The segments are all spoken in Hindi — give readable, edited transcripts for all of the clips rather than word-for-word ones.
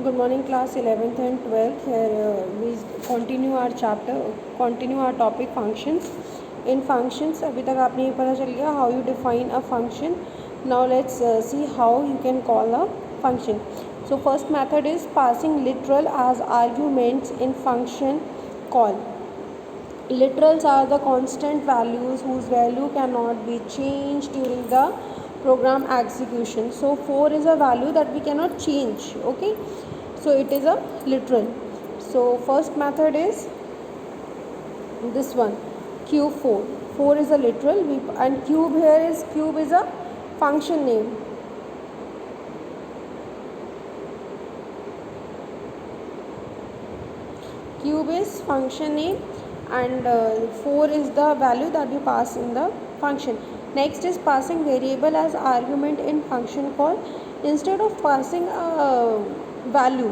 Good morning, class 11th and 12th. Here we continue our topic functions. In functions, अभी तक आपने ये पता चल गया how you define a function. Now let's see how you can call a function. So first method is passing literal as arguments in function call. Literals are the constant values whose value cannot be changed during the program execution. So 4 is a value that we cannot change. Okay, so it is a literal. So first method is this one, cube4. 4 is a literal, and cube is a function name. Cube is function name, and 4 is the value that you pass in the function. Next is passing variable as argument in function call. Instead of passing a value,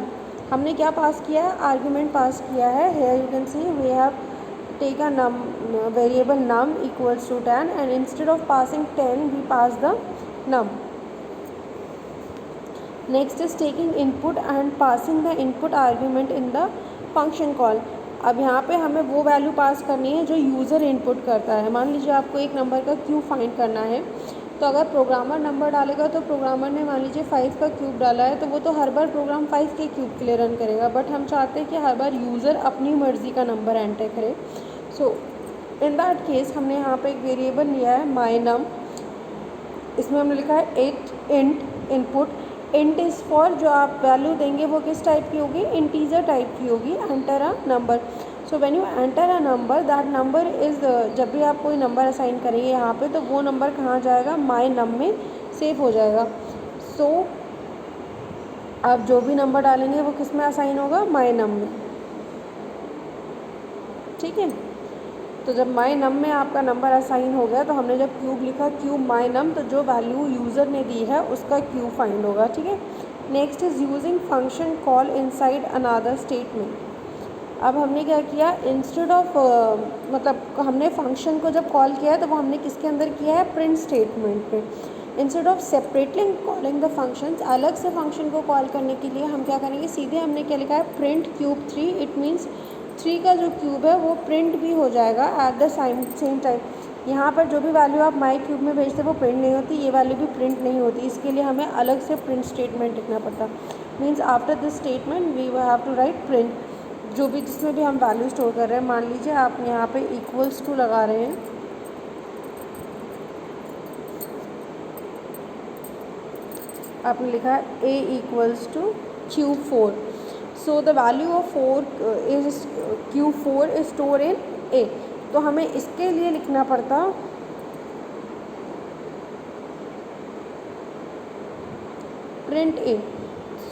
हमने क्या पास किया है, आर्ग्यूमेंट पास किया है. Here you can see we have take a variable num equals to 10, and instead of passing 10 we pass the num. Next is taking input and passing the input argument in the function call. अब यहाँ पे हमें वो वैल्यू पास करनी है जो यूज़र इनपुट करता है. मान लीजिए आपको एक नंबर का क्यूब फाइंड करना है, तो अगर प्रोग्रामर नंबर डालेगा तो प्रोग्रामर ने मान लीजिए 5 का क्यूब डाला है, तो वो तो हर बार प्रोग्राम 5 के क्यूब के लिए रन करेगा. बट हम चाहते हैं कि हर बार यूज़र अपनी मर्ज़ी का नंबर एंटर करे. सो इन दैट केस हमने यहाँ पे एक वेरिएबल लिया है माई नम. इसमें हमने लिखा है int input. Int is for जो आप वैल्यू देंगे वो किस टाइप की होगी, इंटीजर टाइप की होगी. Enter a number. So when you enter a number, that number is, जब भी आप कोई नंबर असाइन करेंगे यहाँ पे, तो वो नंबर कहाँ जाएगा, माई नम में सेव हो जाएगा. सो आप जो भी नंबर डालेंगे वो किस में असाइन होगा, माई नम में. ठीक है. तो जब माई नम में आपका नंबर असाइन हो गया, तो हमने जब क्यूब लिखा क्यूब माई नम, तो जो वैल्यू यूज़र ने दी है उसका क्यूब फाइंड होगा. ठीक है. Next is using function call inside another statement. अब हमने क्या किया, इंस्टेड ऑफ मतलब हमने फंक्शन को जब कॉल किया है तो वो हमने किसके अंदर किया है, प्रिंट स्टेटमेंट पे. Instead of separately calling the functions, अलग से फंक्शन को कॉल करने के लिए हम क्या करेंगे, सीधे हमने क्या लिखा है, प्रिंट क्यूब 3. इट मीन्स 3 का जो क्यूब है वो प्रिंट भी हो जाएगा एट द सेम टाइम. यहाँ पर जो भी वैल्यू आप माई क्यूब में भेजते वो प्रिंट नहीं होती, ये वैल्यू भी प्रिंट नहीं होती. इसके लिए हमें अलग से प्रिंट स्टेटमेंट लिखना पड़ता. Means after this statement we have to write print. जो भी जिसमें भी हम वैल्यू स्टोर कर रहे हैं, मान लीजिए आप यहाँ पे इक्वल्स टू लगा रहे हैं, आपने लिखा है a equals two cube 4. So the value of 4 is cube 4 is store in a. तो हमें इसके लिए लिखना पड़ता प्रिंट a.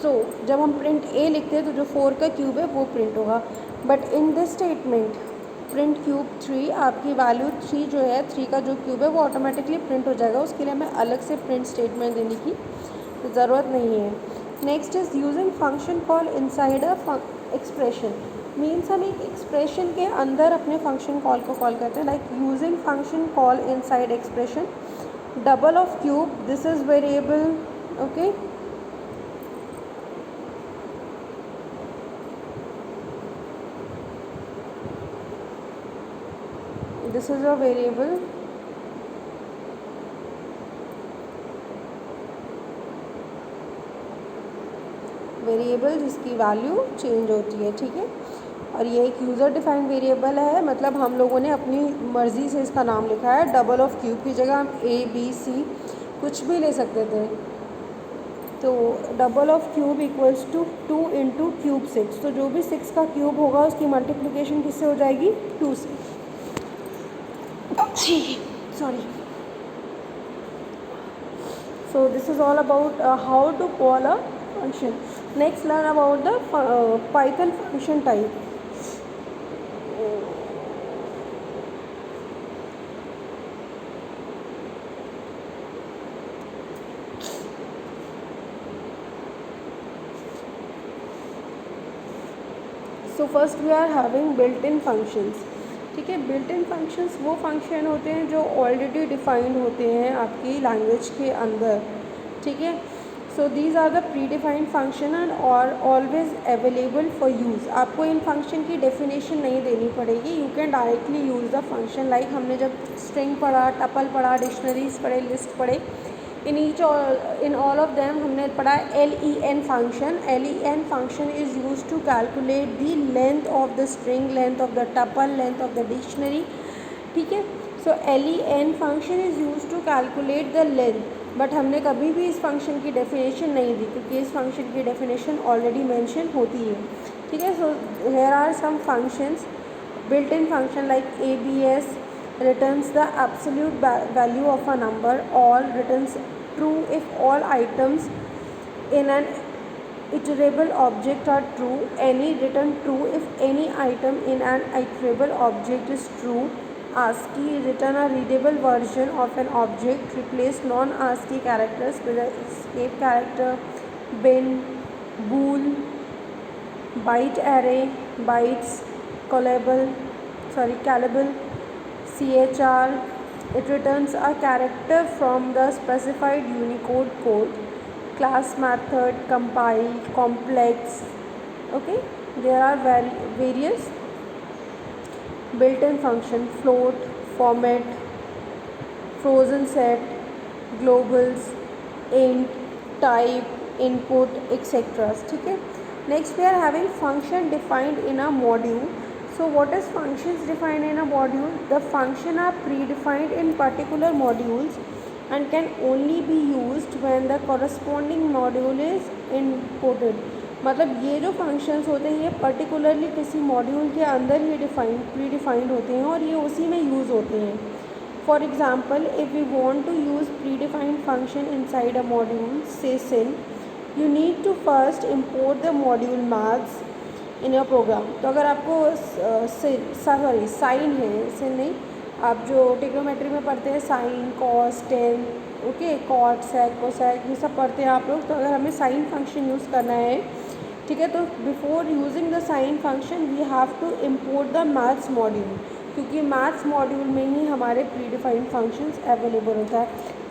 सो जब हम प्रिंट a लिखते हैं तो जो 4 का क्यूब है वो प्रिंट होगा. But in this statement print cube 3, आपकी वैल्यू 3 जो है, 3 का जो क्यूब है वो ऑटोमेटिकली प्रिंट हो जाएगा. उसके लिए हमें अलग से प्रिंट स्टेटमेंट देने की ज़रूरत नहीं है. Next is using function call inside a expression. Means हम एक एक्सप्रेशन के अंदर अपने फंक्शन कॉल को कॉल करते हैं. Like using function call inside expression. Double of cube, this is variable. Okay, this is a variable. Variable जिसकी वैल्यू चेंज होती है. ठीक है. और ये एक यूज़र डिफाइंड वेरिएबल है, मतलब हम लोगों ने अपनी मर्ज़ी से इसका नाम लिखा है. डबल ऑफ क्यूब की जगह हम a b c कुछ भी ले सकते थे. तो double of cube equals to 2 into cube 6. तो जो भी 6 का क्यूब होगा उसकी मल्टीप्लिकेशन किससे हो जाएगी, 2 से. Sorry. So this is all about how to call a function. Next, learn about the Python function type. So first we are having built-in functions. ठीक है. बिल्ट इन फंक्शंस वो फंक्शन होते हैं जो ऑलरेडी डिफाइंड होते हैं आपकी लैंग्वेज के अंदर. ठीक है. So these are the predefined function and और ऑलवेज अवेलेबल फॉर यूज़। आपको इन फंक्शन की डेफिनेशन नहीं देनी पड़ेगी, you can directly use the function. Like हमने जब स्ट्रिंग पढ़ा, टपल पढ़ा, डिक्शनरीज पढ़े, लिस्ट पढ़े, इन ऑल ऑफ देम हमने पढ़ा len function. len function is use to calculate the length of the string, length of the tuple, length of the dictionary. ठीक है, so len function is use to calculate the length, but हमने कभी भी इस फंक्शन की डेफिनेशन नहीं दी क्योंकि इस फंक्शन की डेफिनेशन ऑलरेडी मेंशन होती है। ठीक है, so here are some functions, built in function like abs returns the absolute value of a number, or returns true if all items in an iterable object are true, any return true if any item in an iterable object is true, ASCII return a readable version of an object, replace non-ASCII characters with an escape character, bin, bool, byte array, bytes, callable, chr, it returns a character from the specified Unicode code, class method, compile, complex. Okay, there are various built-in function, float, format, frozen set, globals, int, type, input, etc. ठीक है, next we are having function defined in a module. So what is functions defined in a module? The function are predefined in particular modules and can only be used when the corresponding module is imported. मतलब ये जो फंक्शंस होते हैं ये पर्टिकुलरली किसी मॉड्यूल के अंदर ही प्री डिफाइंड होते हैं और ये उसी में यूज़ होते हैं। For example, if we want to use predefined function inside a module say sin, you need to first import the module maths in your program. तो अगर आपको साइन है, सिन नहीं, आप जो ट्रिग्नोमेट्री में पढ़ते हैं sine, cos, tan, okay, cot, sec, cosec, ये सब पढ़ते हैं आप लोग। तो अगर हमें साइन फंक्शन यूज़ करना है, ठीक है, तो before using the sine function we have to import the maths module, क्योंकि मैथ्स मॉड्यूल में ही हमारे प्री डिफाइंड फंक्शंस अवेलेबल होता है।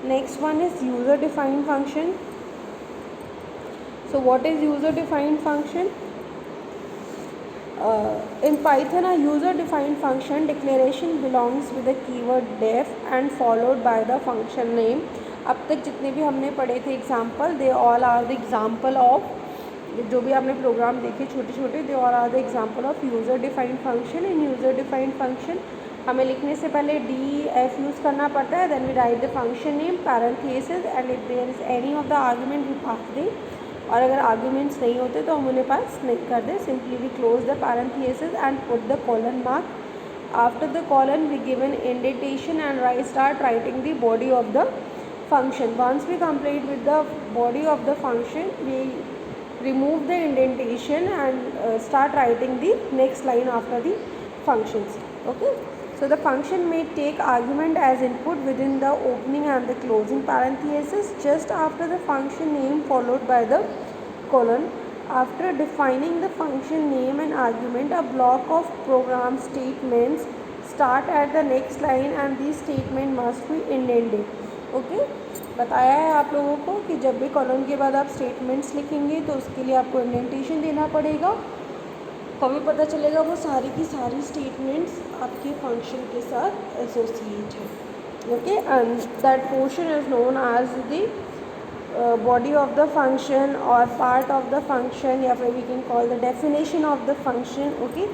Next one is user defined function. So what is user defined function? In Python, a user-defined function declaration belongs with the keyword def and followed by the function name. अब तक जितने भी हमने पढ़े थे example, they all are the example of, जो भी आपने प्रोग्राम देखे छोटे छोटे, they all are the example of user defined function. इन यूज़र डिफाइंड फंक्शन हमें लिखने से पहले def यूज़ करना पड़ता है, then we write the function name, parenthesis, and if there is any of the argument we pass दे, और अगर आर्ग्यूमेंट्स नहीं होते तो हम उन्हें पास नहीं कर दे, simply we close the parenthesis and put the colon mark. After the colon we give an indentation and start writing the body of the function. Once we complete with the body of the function, we remove the indentation and start writing the next line after the functions. Okay, so the function may take argument as input within the opening and the closing parenthesis just after the function name followed by the colon. After defining the function name and argument, a block of program statements start at the next line and these statement must be indented. Okay, बताया है आप लोगों को कि जब भी कॉलम के बाद आप स्टेटमेंट्स लिखेंगे तो उसके लिए आपको इंडेंटेशन देना पड़ेगा, तभी पता चलेगा वो सारी की सारी स्टेटमेंट्स आपके फंक्शन के साथ एसोसिएट है। Okay, and that portion is known as the body of the function और पार्ट ऑफ द फंक्शन, या फिर we can call the definition of the function. Okay,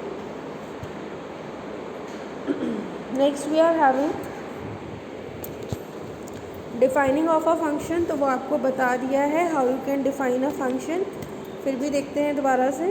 next we are having defining of a function. तो वो आपको बता दिया है how you can define a function, फिर भी देखते हैं दोबारा से।